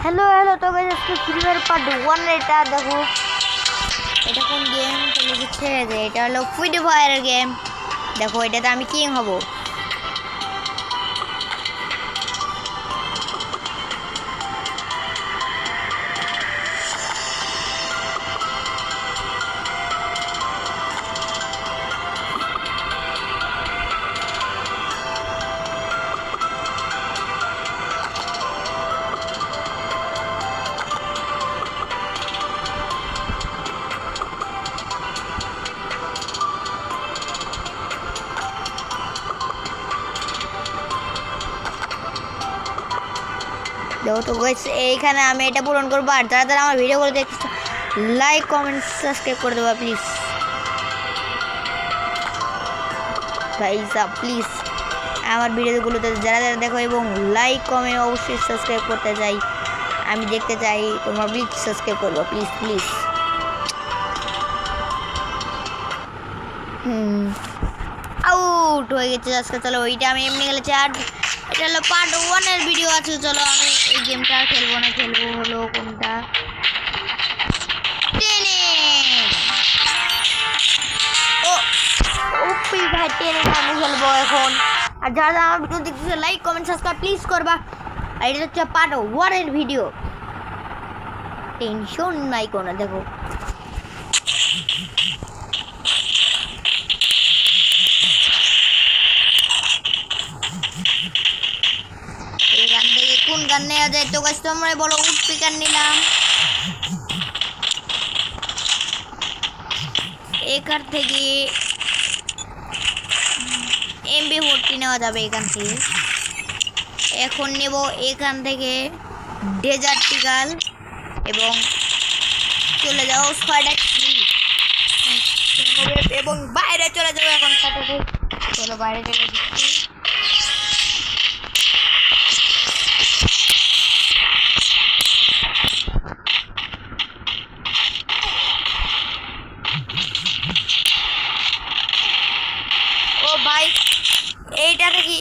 Hello तो guys আজকে free fire part 1 এটা দেখো এটা কোন গেম চলে গেছে যে এটা হলো ফ্রি ফায়ারের গেম দেখো এটাতে আমি কিং হব देखो तो गाइस এইখানে আমি এটা পূরণ করব আর যারা যারা আমার ভিডিওগুলো দেখছো লাইক কমেন্ট সাবস্ক্রাইব করে দেবা প্লিজ গাইস প্লিজ আমার ভিডিওগুলোতে যারা যারা দেখো এবং লাইক কমেন্ট অবশ্যই সাবস্ক্রাইব করতে চাই আমি দেখতে চাই তোমরা প্লিজ সাবস্ক্রাইব করবে প্লিজ আউট হয়ে গেছে আজকে চলো ওইটা আমি এমনি গেলেছি আর এটা হলো পার্ট 1 এর ভিডিও আছে চলো আমি এই গেমটা খেলবো না খেলবো হলো কোনটা টেনে ও ওপি ভাই টেনে আমি খেলবো এখন আর যারা আমার ভিডিও দেখছো লাইক কমেন্ট সাবস্ক্রাইব প্লিজ করবা আর এটা হচ্ছে পার্ট 1 এর ভিডিও টেনশন নাই কোনো দেখো কোন গান নেওয়া যায় তো গাছ তোমরা বলো উড পিকার নিলাম এখান থেকে MB40 নেওয়া যাবে এখান থেকে এখন নেব এখান থেকে ডেজার্ট টিগাল এবং চলে যাও স্পাইডার এবং বাইরে চলে যাবো এখন সাথে চলো বাইরে চলে যাচ্ছি ভাই এইটাতে কি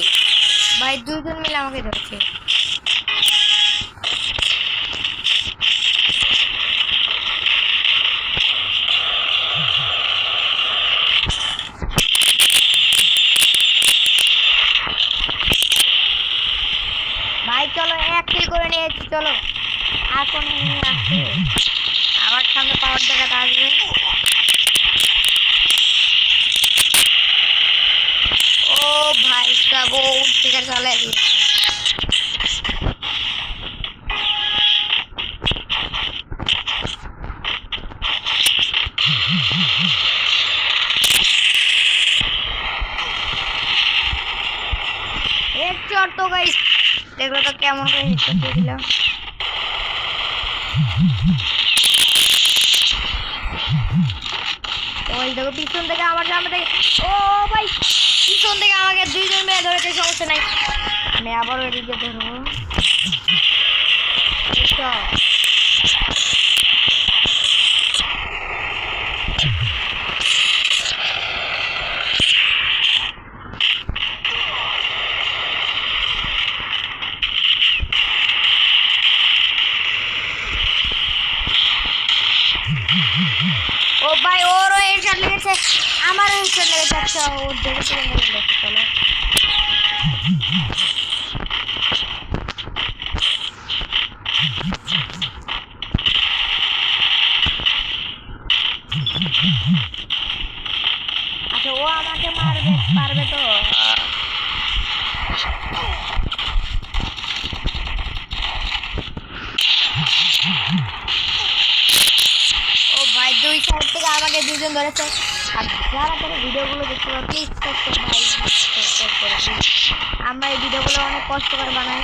ভাই দুজন মিলে আমাকে ধরছে ভাই চলো এক কিল করে নিয়েছি চলো আর কোন আসছে আমার সামনে পাওয়ার জায়গাটা আসবে भाई साहब वो टिकट चला है एक चोट तो गई देख लो तो क्या मन का हिट कर दिया ওই দেখো পিছন থেকে আমার সামনে থেকে ও ভাই পিছন থেকে আমাকে দুইজন মেয়ে ধরেছে সমস্যা নাই আমি আবার এদিকে ধরবো ও ভাই ওরও হেডশট লেগেছে আমারও হেডশট লেগেছে আচ্ছা ওর দেখে চলে চলো আচ্ছা ও আমাকে পারবে তো ও ভাই দুই সাইড থেকে আমাকে দুজন ধরেছে আর যারা যারা ভিডিওগুলো দেখতে পারো প্লিজ সাবস্ক্রাইব করে আমরা এই ভিডিওগুলো অনেক কষ্ট করে বানাই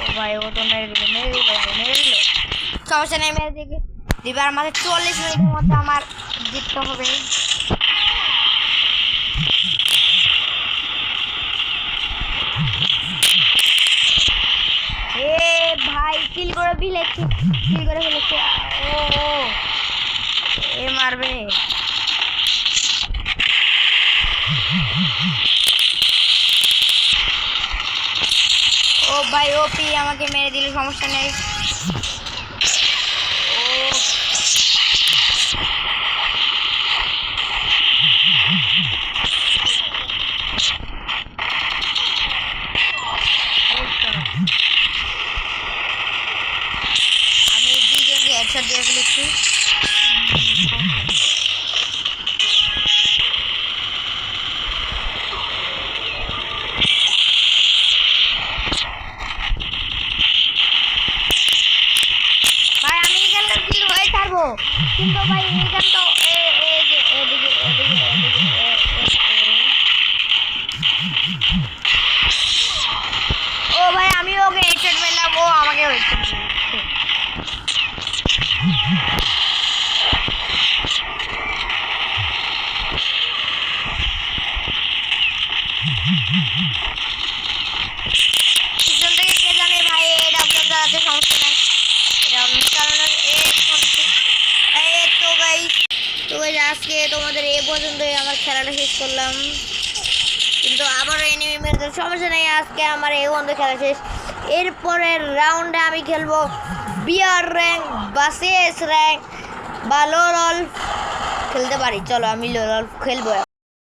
ও ভাই ও তো মেরে দিল সমস্যা নেই মেরে দিকে দিবে আর আমাকে 40 মিনিটের মধ্যে আমার জিততে হবে ভাই কিল করে ফেলেছে ও এ মারবে ও ভাই ওপি আমাকে মেরে দিলে সমস্যা নেই। আমি দুইজনকে হেডশট দিয়ে ফেলেছি। ভাই আমি এখানকার কিল হয়ে থাকবো, কিন্তু ভাই এখান তো ও ভাই আমি ওকে হেডশট মেরলাম, ও আমাকে হেডশট মেরেছে। পিছন থেকে কে জানে ভাই, এটা আপনার চালাতে সমস্যা নাই, এটা আপনার চালানোর তো গাইস আজকে তোমাদের এই পর্যন্তই আমার খেলাটা শেষ করলাম, কিন্তু আবারও এনিমি মেরে সমস্যা নেই। আজকে আমার এই পর্যন্ত খেলা শেষ। এরপরের রাউন্ডে আমি খেলবো বিআর র্যাঙ্ক বা সিএস র্যাঙ্ক বা লোল খেলতে পারি। চলো আমি লোল খেলবো।